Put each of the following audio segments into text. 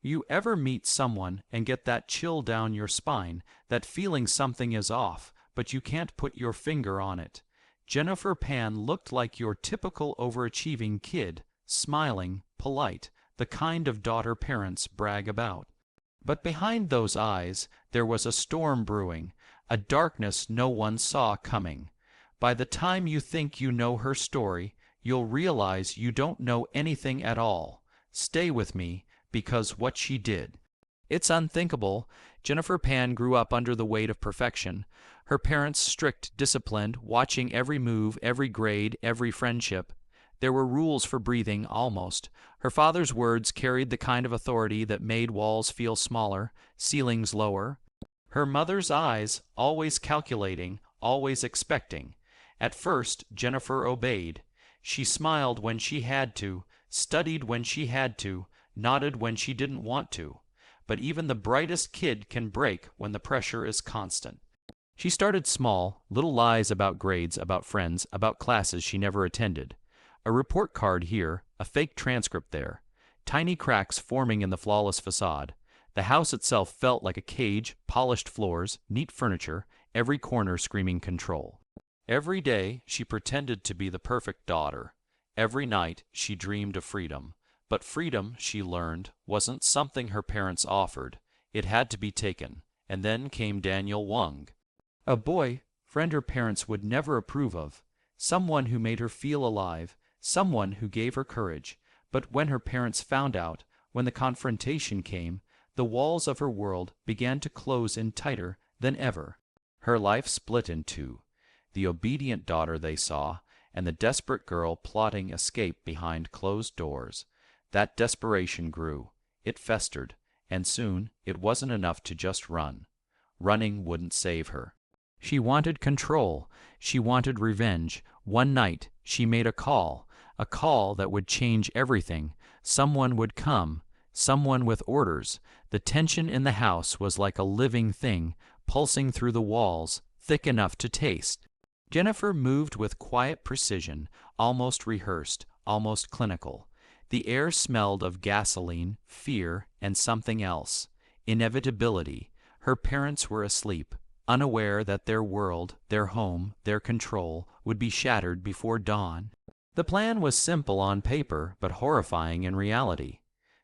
You ever meet someone and get that chill down your spine, that feeling something is off, but you can't put your finger on it? Jennifer Pan looked like your typical overachieving kid, smiling, polite, the kind of daughter parents brag about. But behind those eyes there was a storm brewing, a darkness no one saw coming. By the time you think you know her story, you'll realize you don't know anything at all. Stay with me, because what she did. It's unthinkable. Jennifer Pan grew up under the weight of perfection. Her parents strict, disciplined, watching every move, every grade, every friendship. There were rules for breathing, almost. Her father's words carried the kind of authority that made walls feel smaller, ceilings lower. Her mother's eyes, always calculating, always expecting. At first, Jennifer obeyed. She smiled when she had to, studied when she had to, nodded when she didn't want to. But even the brightest kid can break when the pressure is constant. She started small, little lies about grades, about friends, about classes she never attended. A report card here, a fake transcript there. Tiny cracks forming in the flawless facade. The house itself felt like a cage, polished floors, neat furniture, every corner screaming control. Every day she pretended to be the perfect daughter. Every night she dreamed of freedom. But freedom, she learned, wasn't something her parents offered. It had to be taken. And then came Daniel Wung. A boy, friend her parents would never approve of. Someone who made her feel alive. Someone who gave her courage. But when her parents found out, when the confrontation came, the walls of her world began to close in tighter than ever. Her life split in two. The obedient daughter they saw, and the desperate girl plotting escape behind closed doors. That desperation grew. It festered, and soon it wasn't enough to just run. Running wouldn't save her. She wanted control. She wanted revenge. One night she made a call that would change everything. Someone would come, someone with orders. The tension in the house was like a living thing, pulsing through the walls, thick enough to taste. Jennifer moved with quiet precision, almost rehearsed, almost clinical. The air smelled of gasoline, fear, and something else. Inevitability. Her parents were asleep, unaware that their world, their home, their control would be shattered before dawn. The plan was simple on paper, but horrifying in reality.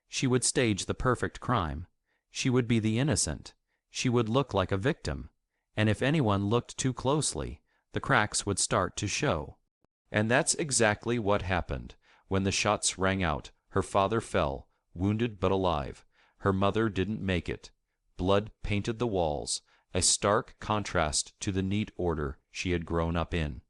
She would stage the perfect crime. She would be the innocent. She would look like a victim. And if anyone looked too closely, the cracks would start to show. And that's exactly what happened. When the shots rang out, her father fell, wounded but alive. Her mother didn't make it. Blood painted the walls, a stark contrast to the neat order she had grown up in.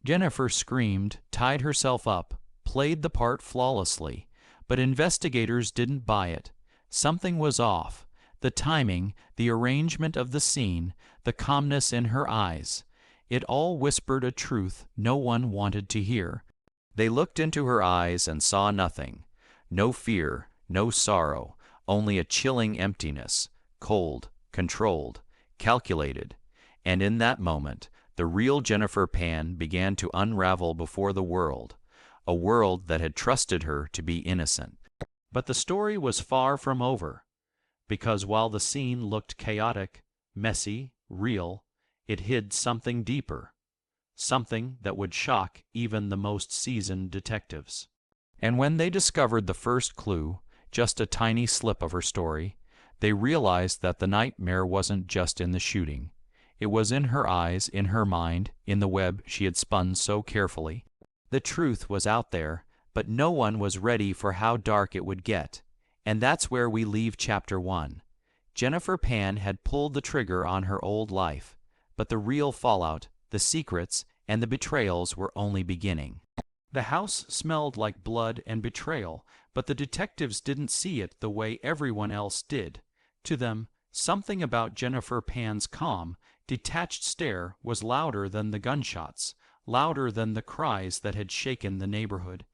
Jennifer screamed, tied herself up, played the part flawlessly, but investigators didn't buy it. Something was off. The timing, the arrangement of the scene, the calmness in her eyes. It all whispered a truth no one wanted to hear. They looked into her eyes and saw nothing. No fear, no sorrow, only a chilling emptiness, cold, controlled, calculated. And in that moment, the real Jennifer Pan began to unravel before the world, a world that had trusted her to be innocent. But the story was far from over, because while the scene looked chaotic, messy, real, it hid something deeper. Something that would shock even the most seasoned detectives. And when they discovered the first clue, just a tiny slip of her story, they realized that the nightmare wasn't just in the shooting. It was in her eyes, in her mind, in the web she had spun so carefully. The truth was out there, but no one was ready for how dark it would get. And that's where we leave Chapter 1. Jennifer Pan had pulled the trigger on her old life, but the real fallout, the secrets, and the betrayals were only beginning. The house smelled like blood and betrayal, but the detectives didn't see it the way everyone else did. To them, something about Jennifer Pan's calm, detached stare was louder than the gunshots, louder than the cries that had shaken the neighborhood.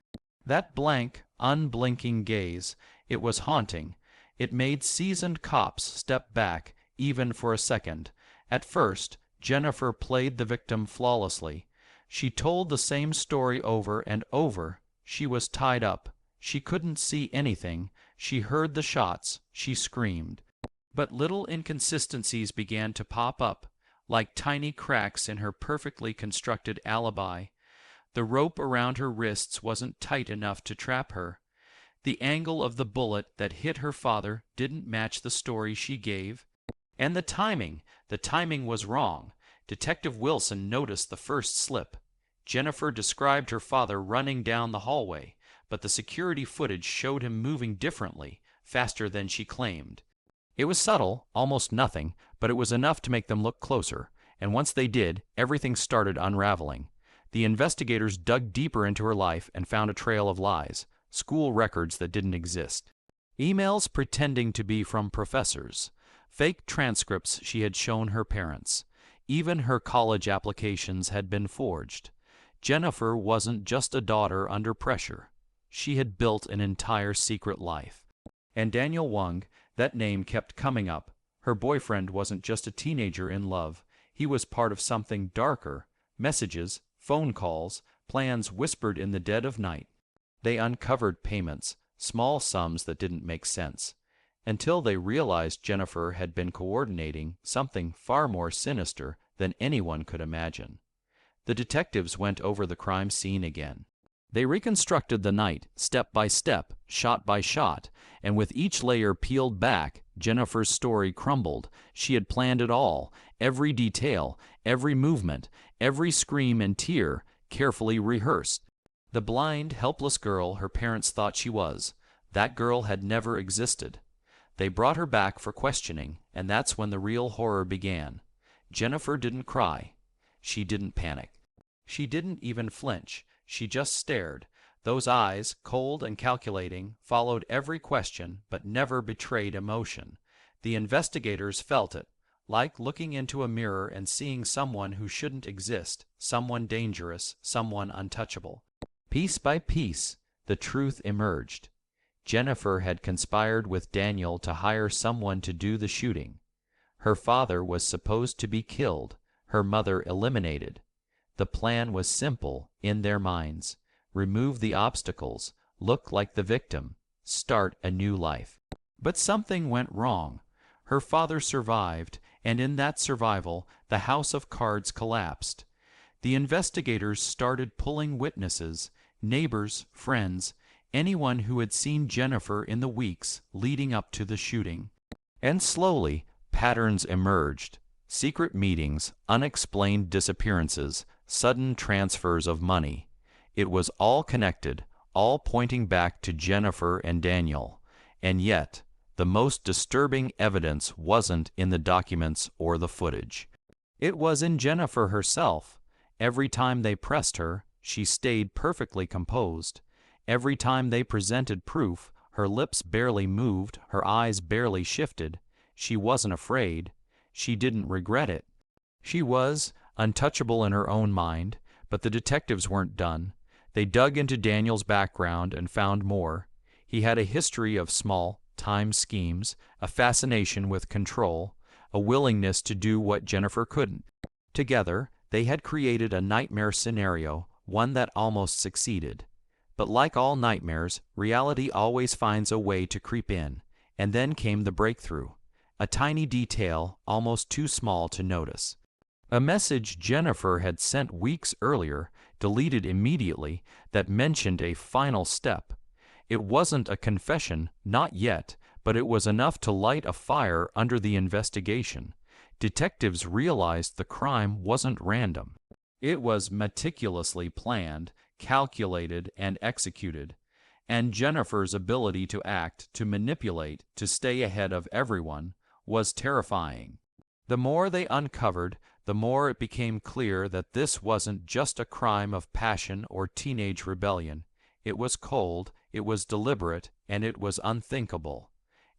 That blank, unblinking gaze, it was haunting. It made seasoned cops step back, even for a second. At first, Jennifer played the victim flawlessly. She told the same story over and over. She was tied up. She couldn't see anything. She heard the shots. She screamed. But little inconsistencies began to pop up, like tiny cracks in her perfectly constructed alibi. The rope around her wrists wasn't tight enough to trap her. The angle of the bullet that hit her father didn't match the story she gave. And the timing was wrong. Detective Wilson noticed the first slip. Jennifer described her father running down the hallway, but the security footage showed him moving differently, faster than she claimed. It was subtle, almost nothing, but it was enough to make them look closer, and once they did, everything started unraveling. The investigators dug deeper into her life and found a trail of lies, school records that didn't exist, emails pretending to be from professors, fake transcripts she had shown her parents. Even her college applications had been forged. Jennifer wasn't just a daughter under pressure. She had built an entire secret life. And Daniel Wang, that name kept coming up. Her boyfriend wasn't just a teenager in love. He was part of something darker. Messages, phone calls, plans whispered in the dead of night. They uncovered payments, small sums that didn't make sense, until they realized Jennifer had been coordinating something far more sinister than anyone could imagine. The detectives went over the crime scene again. They reconstructed the night, step by step, shot by shot, and with each layer peeled back, Jennifer's story crumbled. She had planned it all, every detail, every movement, every scream and tear, carefully rehearsed. The blind, helpless girl her parents thought she was, that girl had never existed. They brought her back for questioning, and that's when the real horror began. Jennifer didn't cry. She didn't panic. She didn't even flinch. She just stared. Those eyes, cold and calculating, followed every question but never betrayed emotion. The investigators felt it, like looking into a mirror and seeing someone who shouldn't exist, someone dangerous, someone untouchable. Piece by piece, the truth emerged. Jennifer had conspired with Daniel to hire someone to do the shooting. Her father was supposed to be killed, her mother eliminated. The plan was simple in their minds. Remove the obstacles, look like the victim, start a new life. But something went wrong. Her father survived, and in that survival, the house of cards collapsed. The investigators started pulling witnesses, neighbors, friends, anyone who had seen Jennifer in the weeks leading up to the shooting. And slowly, patterns emerged. Secret meetings, unexplained disappearances, sudden transfers of money. It was all connected, all pointing back to Jennifer and Daniel. And yet, the most disturbing evidence wasn't in the documents or the footage. It was in Jennifer herself. Every time they pressed her, she stayed perfectly composed. Every time they presented proof, her lips barely moved, her eyes barely shifted. She wasn't afraid. She didn't regret it. She was untouchable in her own mind, but the detectives weren't done. They dug into Daniel's background and found more. He had a history of small, time schemes, a fascination with control, a willingness to do what Jennifer couldn't. Together, they had created a nightmare scenario, one that almost succeeded. But like all nightmares, reality always finds a way to creep in, and then came the breakthrough. A tiny detail, almost too small to notice. A message Jennifer had sent weeks earlier, deleted immediately, that mentioned a final step. It wasn't a confession, not yet, but it was enough to light a fire under the investigation. Detectives realized the crime wasn't random. It was meticulously planned, calculated, and executed. And Jennifer's ability to act, to manipulate, to stay ahead of everyone, was terrifying. The more they uncovered, the more it became clear that this wasn't just a crime of passion or teenage rebellion. It was cold, it was deliberate, and it was unthinkable.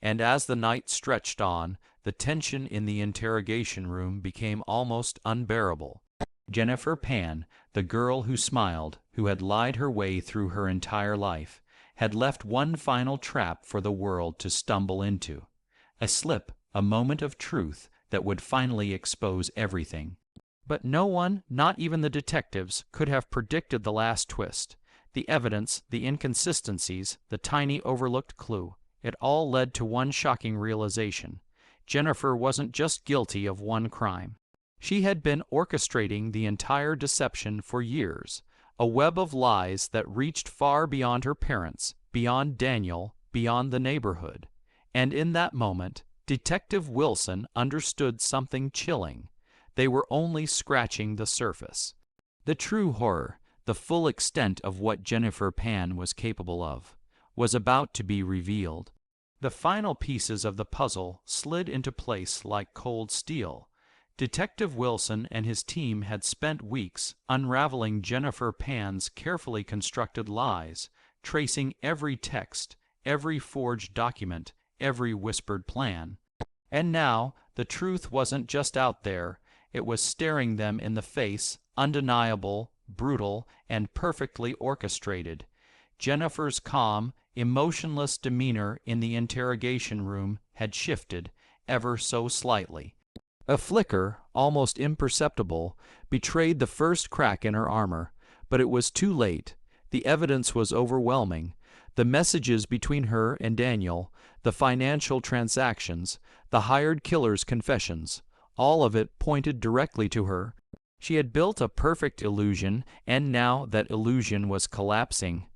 And as the night stretched on, the tension in the interrogation room became almost unbearable. Jennifer Pan, the girl who smiled, who had lied her way through her entire life, had left one final trap for the world to stumble into. A slip, a moment of truth that would finally expose everything. But no one, not even the detectives, could have predicted the last twist. The evidence, the inconsistencies, the tiny overlooked clue. It all led to one shocking realization. Jennifer wasn't just guilty of one crime. She had been orchestrating the entire deception for years, a web of lies that reached far beyond her parents, beyond Daniel, beyond the neighborhood. And in that moment, Detective Wilson understood something chilling. They were only scratching the surface. The true horror, the full extent of what Jennifer Pan was capable of, was about to be revealed. The final pieces of the puzzle slid into place like cold steel. Detective Wilson and his team had spent weeks unraveling Jennifer Pan's carefully constructed lies, tracing every text, every forged document, every whispered plan. And now, the truth wasn't just out there, it was staring them in the face, undeniable, brutal, and perfectly orchestrated. Jennifer's calm, emotionless demeanor in the interrogation room had shifted, ever so slightly. A flicker, almost imperceptible, betrayed the first crack in her armor, but it was too late. The evidence was overwhelming. The messages between her and Daniel, the financial transactions, the hired killer's confessions, all of it pointed directly to her. She had built a perfect illusion, and now that illusion was collapsing.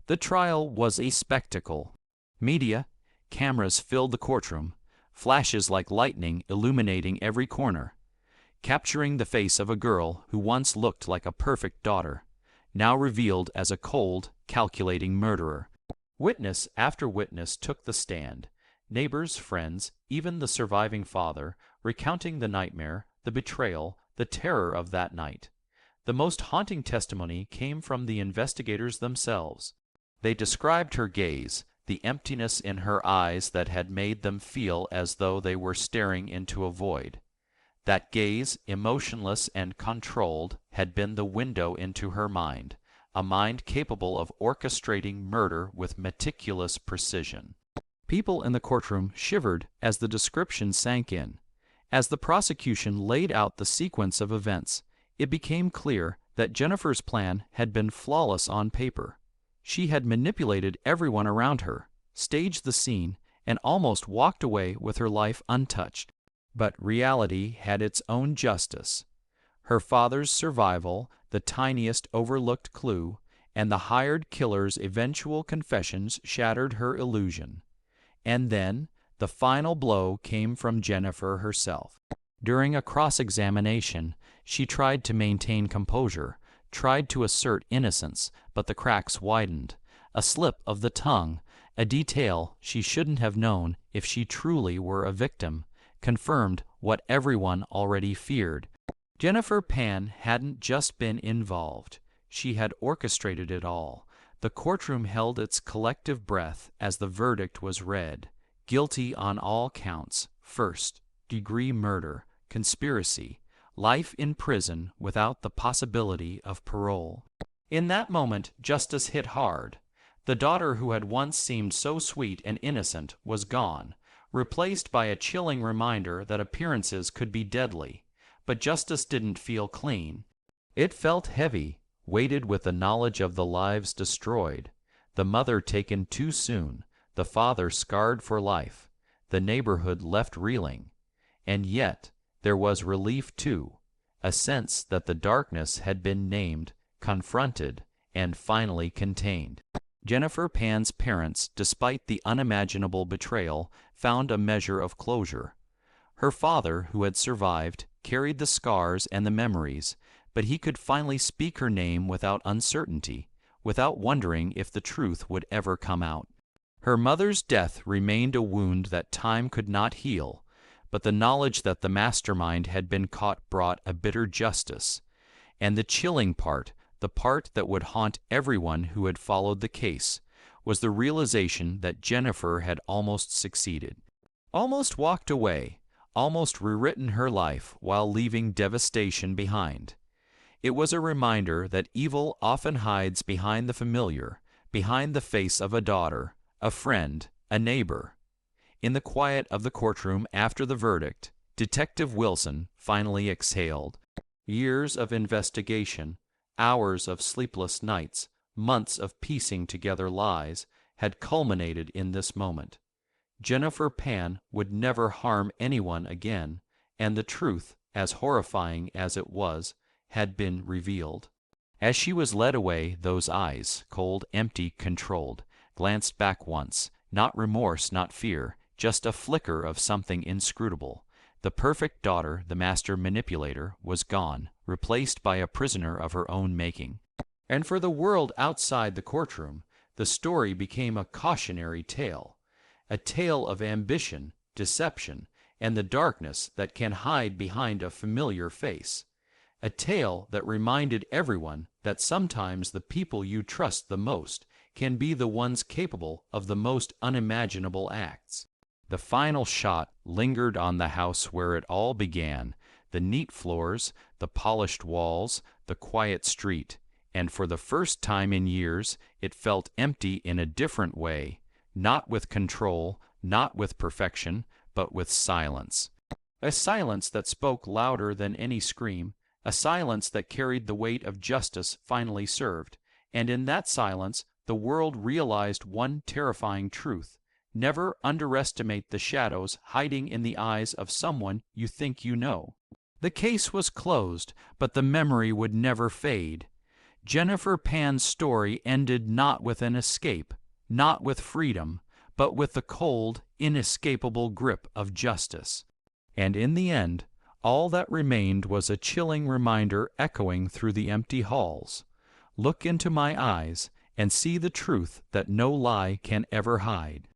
The trial was a spectacle. Media, cameras filled the courtroom, flashes like lightning illuminating every corner, capturing the face of a girl who once looked like a perfect daughter, now revealed as a cold, calculating murderer. Witness after witness took the stand, neighbors, friends, even the surviving father, recounting the nightmare, the betrayal, the terror of that night. The most haunting testimony came from the investigators themselves. They described her gaze, the emptiness in her eyes that had made them feel as though they were staring into a void. That gaze, emotionless and controlled, had been the window into her mind, a mind capable of orchestrating murder with meticulous precision. People in the courtroom shivered as the description sank in. As the prosecution laid out the sequence of events, it became clear that Jennifer's plan had been flawless on paper. She had manipulated everyone around her, staged the scene, and almost walked away with her life untouched. But reality had its own justice. Her father's survival, the tiniest overlooked clue, and the hired killer's eventual confessions shattered her illusion. And then, the final blow came from Jennifer herself. During a cross-examination, she tried to maintain composure, tried to assert innocence, but the cracks widened. A slip of the tongue, a detail she shouldn't have known if she truly were a victim, confirmed what everyone already feared. Jennifer Pan hadn't just been involved. She had orchestrated it all. The courtroom held its collective breath as the verdict was read. Guilty on all counts. First-degree murder, conspiracy, life in prison without the possibility of parole. In that moment, justice hit hard. The daughter who had once seemed so sweet and innocent was gone, replaced by a chilling reminder that appearances could be deadly. But justice didn't feel clean. It felt heavy, weighted with the knowledge of the lives destroyed, the mother taken too soon, the father scarred for life, the neighborhood left reeling. And yet, there was relief too, a sense that the darkness had been named, confronted, and finally contained. Jennifer Pan's parents, despite the unimaginable betrayal, found a measure of closure. Her father, who had survived, carried the scars and the memories, but he could finally speak her name without uncertainty, without wondering if the truth would ever come out. Her mother's death remained a wound that time could not heal, but the knowledge that the mastermind had been caught brought a bitter justice. And the chilling part, the part that would haunt everyone who had followed the case, was the realization that Jennifer had almost succeeded. Almost walked away, almost rewritten her life while leaving devastation behind. It was a reminder that evil often hides behind the familiar, behind the face of a daughter, a friend, a neighbor. In the quiet of the courtroom after the verdict, Detective Wilson finally exhaled. Years of investigation, hours of sleepless nights, months of piecing together lies, had culminated in this moment. Jennifer Pan would never harm anyone again, and the truth, as horrifying as it was, had been revealed. As she was led away, those eyes, cold, empty, controlled, glanced back once, not remorse, not fear, just a flicker of something inscrutable. The perfect daughter, the master manipulator, was gone, replaced by a prisoner of her own making. And for the world outside the courtroom, the story became a cautionary tale, a tale of ambition, deception, and the darkness that can hide behind a familiar face. A tale that reminded everyone that sometimes the people you trust the most can be the ones capable of the most unimaginable acts. The final shot lingered on the house where it all began, the neat floors, the polished walls, the quiet street, and for the first time in years it felt empty in a different way, not with control, not with perfection, but with silence. A silence that spoke louder than any scream, a silence that carried the weight of justice finally served, and in that silence the world realized one terrifying truth: never underestimate the shadows hiding in the eyes of someone you think you know. The case was closed, but the memory would never fade. Jennifer Pan's story ended not with an escape, not with freedom, but with the cold, inescapable grip of justice. And in the end, all that remained was a chilling reminder echoing through the empty halls. Look into my eyes and see the truth that no lie can ever hide.